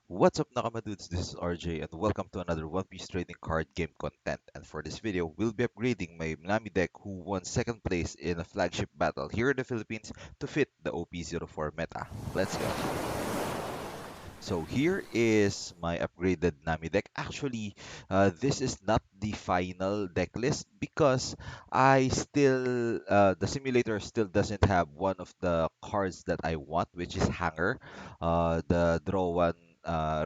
What's up, Nakamadudes? This is RJ, and welcome to another One Piece trading card game content. And for this video, we'll be upgrading my Nami deck, who won second place in a flagship battle here in the Philippines, to fit the OP04 meta. Let's go. So here is my upgraded Nami deck. Actually, this is not the final deck list because the simulator still doesn't have one of the cards that I want, which is Hanger. The draw one,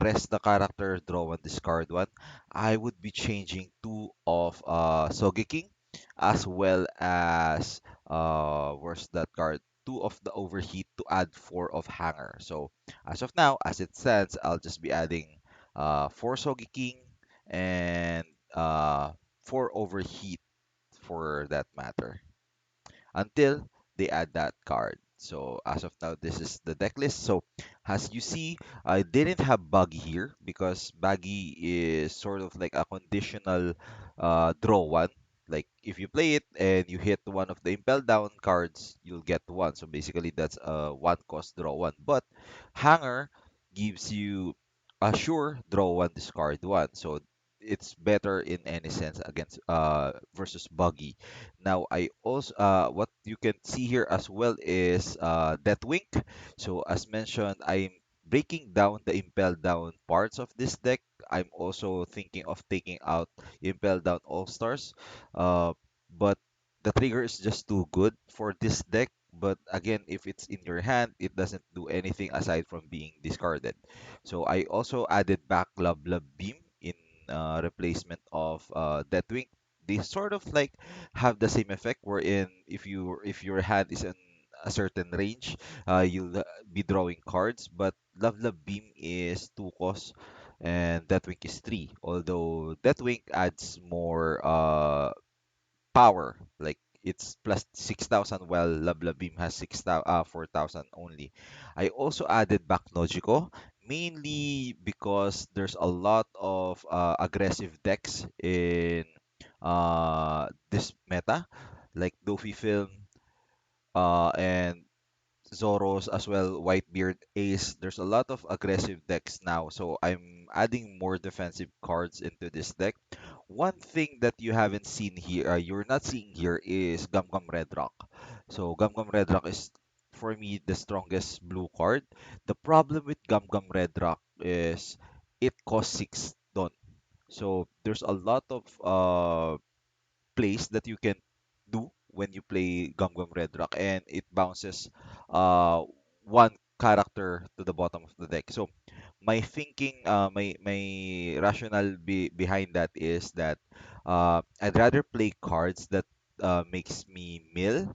rest the character, draw one, discard one. I would be changing two of Sogeking as well as where's that card? Two of the overheat to add four of Hanger. So as of now, as it stands, I'll just be adding 4 Sogi King and 4 Overheat for that matter until they add that card. So as of now, this is the deck list. So as you see, I didn't have Buggy here because Buggy is sort of like a conditional draw one. Like if you play it and you hit one of the impel down cards, you'll get one. So basically, that's a one cost draw one. But Hanger gives you a sure draw one, discard one. So it's better in any sense against versus Buggy. Now, I also what you can see here as well is Death Wink. So as mentioned, I'm breaking down the impel down parts of this deck. I'm also thinking of taking out impel down all stars, but the trigger is just too good for this deck. But again, if it's in your hand, it doesn't do anything aside from being discarded. So I also added back Love Love Beam in replacement of Deathwing. They sort of like have the same effect wherein if your hand is in a certain range, you'll be drawing cards. But Love Love Beam is 2 cost and Deathwing is 3. Although Deathwing adds more power, like it's plus 6,000 while Love Love Beam has 4,000 only. I also added back Nojiko mainly because there's a lot of aggressive decks in this meta, like Dofi Film and Zoros as well, Whitebeard, Ace. There's a lot of aggressive decks now, so I'm adding more defensive cards into this deck. One thing that you haven't seen here, you're not seeing here, is Gum Gum Red Rock. So Gum Gum Red Rock is for me the strongest blue card. The problem with Gum Gum Red Rock is it costs 6 don. So there's a lot of plays that you can do when you play Gum Gum Red Rock, and it bounces uh, one character to the bottom of the deck. So my thinking, my rationale behind that is that I'd rather play cards that makes me mill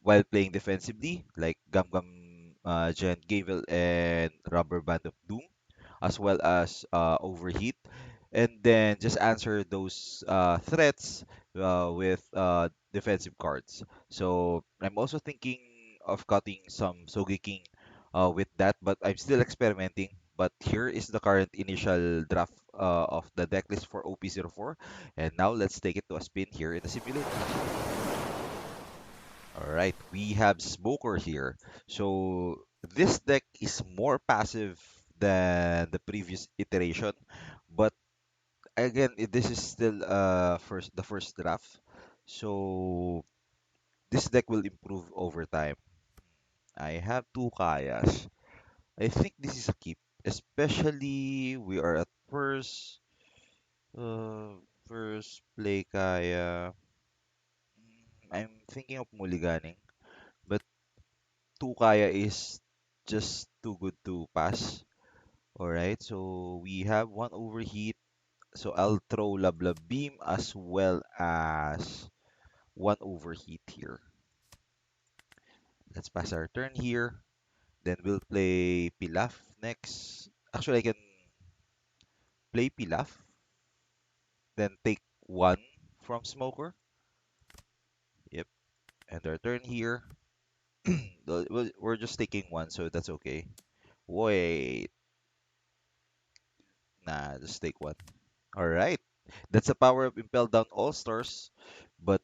while playing defensively, like Gum Gum Giant Gavel and Rubber Band of Doom, as well as Overheat, and then just answer those threats with defensive cards. So I'm also thinking of cutting some Sogeking with that, but I'm still experimenting. But here is the current initial draft of the deck list for OP04. And now let's take it to a spin here in the simulator. All right, we have Smoker here. So this deck is more passive than the previous iteration, but again, this is still the first draft. So this deck will improve over time. I have two Kayas. I think this is a keep, especially we are at uh, first play Kaya. I'm thinking of mulliganing, but two Kaya is just too good to pass. All right, so we have one overheat. So I'll throw Love Beam as well as one overheat here. Let's pass our turn here. Then we'll play Pilaf next. Actually, I can play Pilaf, then take one from Smoker. Yep. And our turn here. We're just taking one, so that's okay. Wait. Nah, just take one. All right. That's the power of Impel Down All Stars. But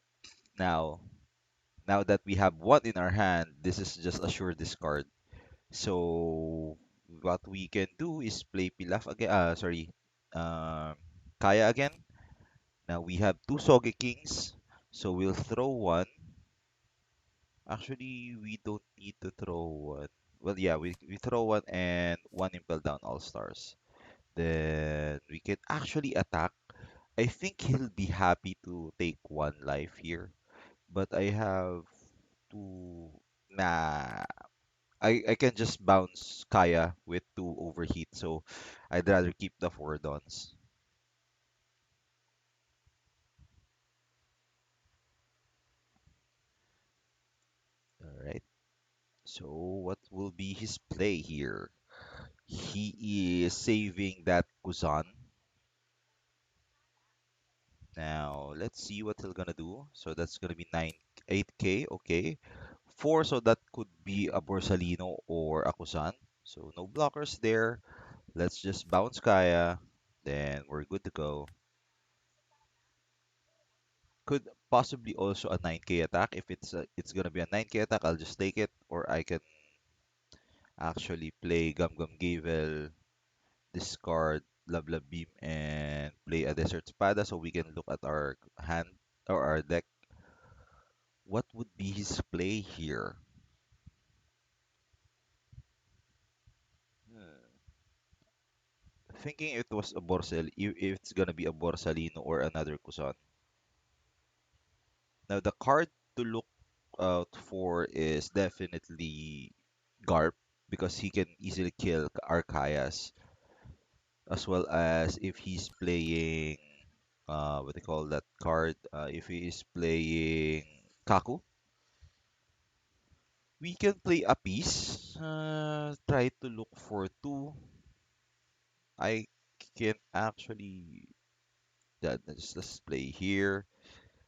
now, now that we have one in our hand, this is just a sure discard. So what we can do is play Pilaf again. Sorry, um, Kaya again. Now we have two Soge Kings, so we'll throw one. Actually, we don't need to throw one. Well, yeah, we throw one and one Impel Down All Stars. Then we can actually attack. I think he'll be happy to take one life here, but I have to. Nah, I can just bounce Kaya with two overheat, so I'd rather keep the four dons. All right. So what will be his play here? He is saving that Kuzan. Now let's see what he's gonna do. So that's gonna be 8k, okay. Four, so that could be a Borsalino or a Kuzan. So no blockers there. Let's just bounce Kaya. Then we're good to go. Could possibly also a 9k attack. If it's gonna be a 9k attack, I'll just take it. Or I can actually play Gum Gum Gavel, discard Love Beam, and play a Desert Spada so we can look at our hand or our deck. What would be his play here? Hmm. Thinking it was a if it's gonna be a Borsalino or another Kusan. Now the card to look out for is definitely Garp because he can easily kill Arcayas, as well as if he's playing what they call that card, if he is playing Kaku, we can play a piece. Try to look for two. I can actually let's play here.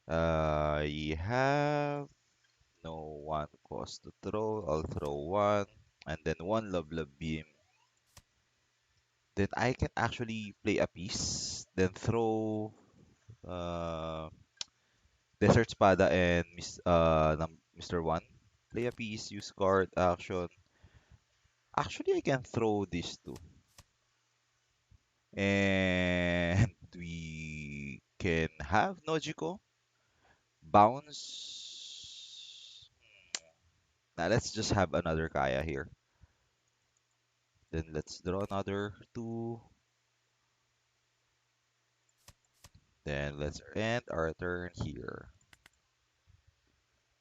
I have no one cost to throw. I'll throw one and then one love beam. Then I can actually play a piece, then throw uh, Desert Spada and Mr. One. Play a piece, use card, action. Actually, I can throw these two. And we can have Nojiko bounce. Now let's just have another Kaya here. Then let's draw another two. Then let's end our turn here.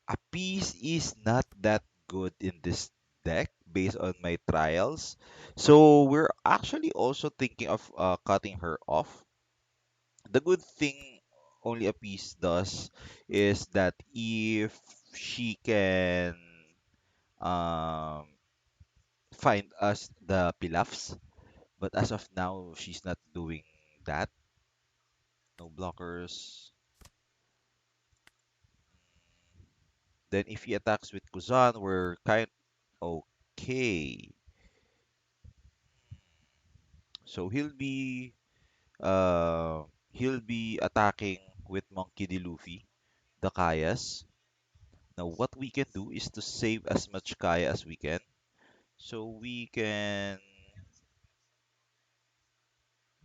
A piece is not that good in this deck based on my trials. So we're actually also thinking of cutting her off. The good thing only a piece does is that if she can um, find us the pilafs, but as of now, she's not doing that. No blockers. Then if he attacks with Kuzan, we're kind okay. So he'll be attacking with Monkey D. Luffy, the Kayas. Now what we can do is to save as much Kaya as we can. So we can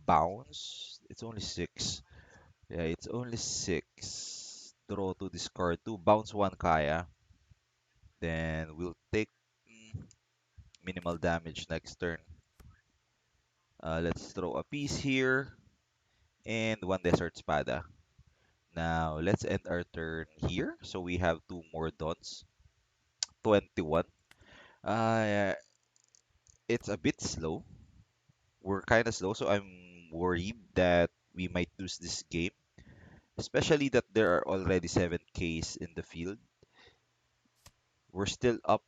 bounce. It's only six. Yeah, it's only six. Draw to discard two. Bounce one Kaya. Then we'll take mm, minimal damage next turn. Let's throw a piece here and one Desert Spada. Now let's end our turn here. So we have two more dots. 21. Uh, it's a bit slow. We're kind of slow, so I'm worried that we might lose this game, especially that there are already 7Ks in the field. We're still up.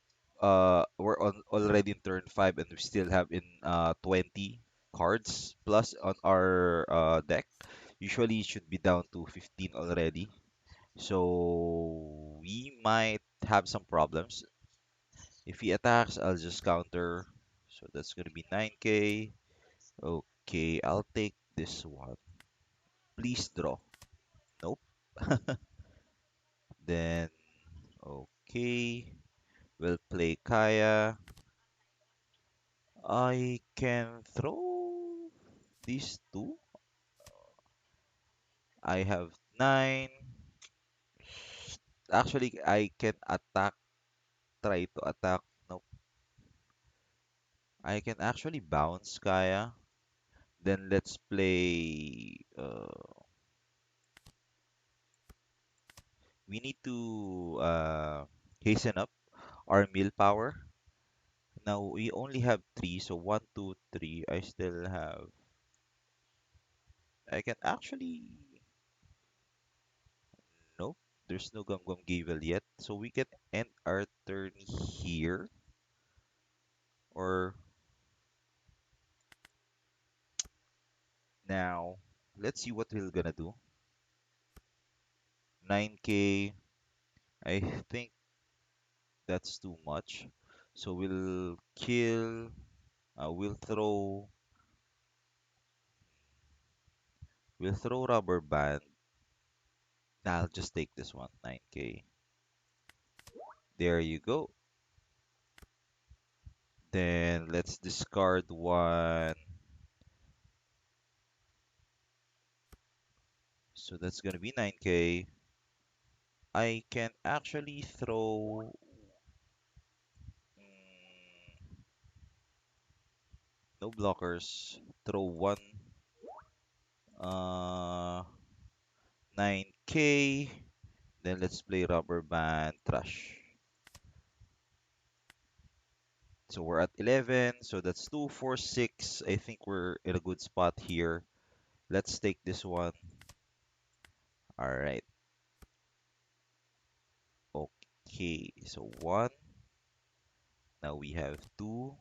We're on already in turn 5, and we still have in 20 cards plus on our deck. Usually, it should be down to 15 already. So we might have some problems. If he attacks, I'll just counter. So that's gonna be 9k. Okay, I'll take this one. Please draw. Nope. Then, okay. We'll play Kaya. I can throw these two. I have 9. Actually, I can attack, try to attack. Nope. I can actually bounce Kaya. Then let's play. We need to hasten up our mill power. Now we only have 3, so one, 2, 3. I still have. I can actually. Nope. There's no Gum Gum Gavel yet, so we can end our turn here. Or now, let's see what we're gonna do. 9k. I think that's too much. So we'll kill. We'll throw. We'll throw rubber band. Nah, I'll just take this one. 9k. There you go. Then let's discard one. So that's gonna be 9k. I can actually throw. No blockers. Throw one. 9k. Then let's play rubber band trash. So we're at 11. So that's 2, 4, 6. I think we're in a good spot here. Let's take this one. All right. Okay. So one. Now we have two.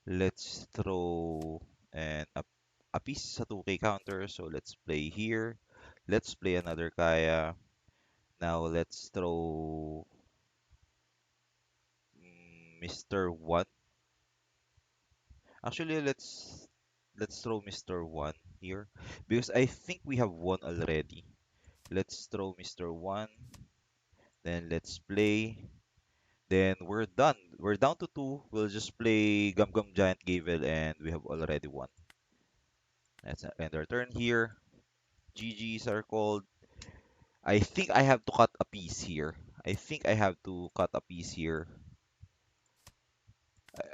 Let's throw a piece sa 2k counter. So let's play here. Let's play another Kaya. Now let's throw Mr. 1. Actually, let's throw Mr. 1 here because I think we have one already. Let's throw Mr. 1. Then let's play. Then we're done. We're down to 2. We'll just play Gum Gum Giant Gavel and we have already won. Let's end our turn here. GG's are called. I think I have to cut a piece here. I think I have to cut a piece here.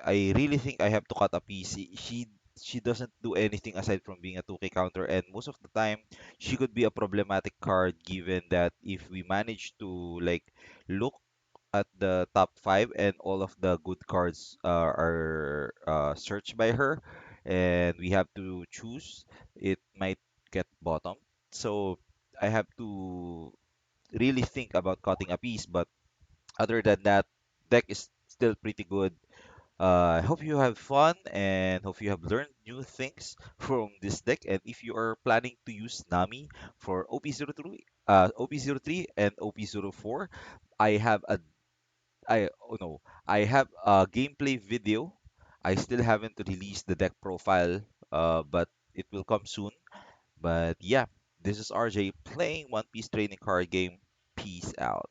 I really think I have to cut a piece. She doesn't do anything aside from being a 2k counter, and most of the time she could be a problematic card given that if we manage to like look at the top 5 and all of the good cards are searched by her and we have to choose, it might get bottom. So I have to really think about cutting a piece, but other than that, deck is still pretty good. I hope you have fun and hope you have learned new things from this deck. And if you are planning to use Nami for OP03, OP03 and OP04, I have a I oh no, I have a gameplay video. I still haven't released the deck profile, but it will come soon. But yeah, this is RJ playing One Piece trading card game. Peace out.